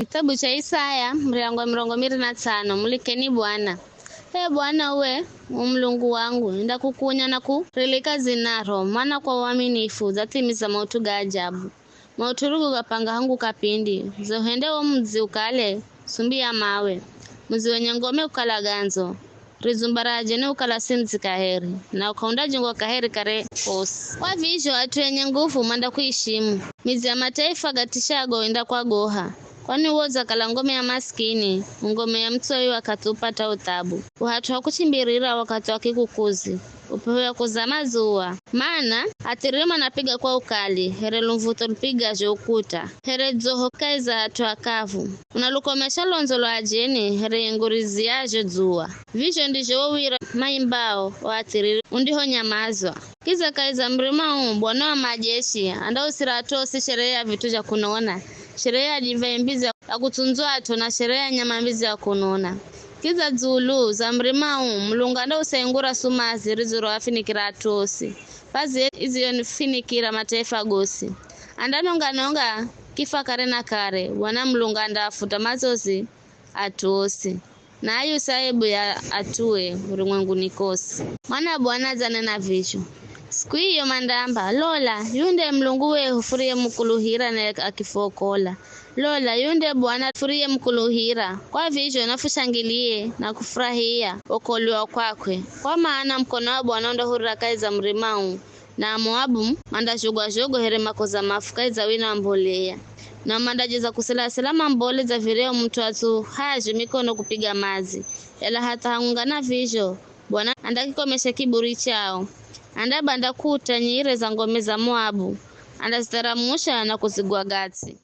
Kitabu cha Isaya mlango wa 25 mulikeni Bwana. Bwana we umlungu wangu ndakukunya na kurilika zinaro maana kwa uaminifu zatimiza mautu ga ajabu. Mauturugu gapanga hangu kapindi zohende wo mzi ukale sumbi ya mawe mzi wenye ngome ukala ganzo rizumbaraje ne ukala simzi kaheri na ukaunda jingo kaheri kare kosi kwa visho atu yenye nguvu manda kuishimu mizi ya mataifa gatishago inda kwa goha kwani uoza kala ngome ya maskini ngome ya mtoi wakatupata utabu uhatu wakuchimbirira wakati wakikukuzi upewe ya kuzama zuwa maana atirima napiga kwa ukali here lumvuto lupiga je ukuta here zoho kaiza hatu akavu unalukomesha lonzo lo ajeni here ingurizi yaje zuwa visho ndijo wawira maimbao wa atiriri undiho nyamazwa kiza kaiza mrima bwana wa majeshi anda usiratosi sherehe ya vitu ja kunona sherehe ya divembizi ya kutunzwa ato na sherehe ya nyamambizi ya kunona kiza zulu za mrima mlunganda usengura sumazi rizuro afinikira atosi pazi izi yonifinikira mataifa gosi andanonga kifa kare na kare wana mlunganda afuta mazozi atosi na ayu saibu ya atue ulimwengu nikosi mwana bwana zane na visho siku hiyo mandamba lola yunde mlungu we hufurie mkuluhira na akifokola lola yunde bwana furie mkuluhira kwa visho nafushangilie na kufurahia okoliwa kwakwe kwa maana mkono wa bwana ndo hurakaiza mrimau na Moabu manda jogo here makoza mafukaiza wina mbolea na mandajiza kusilasila mambole za vireo mtu atu haji mikono kupiga mazi ela hata hangungana visho bwana andakikomesha kiburi chao anda banda kuta nyire za ngome za Moabu anda zitaramusha na kuzigwa gati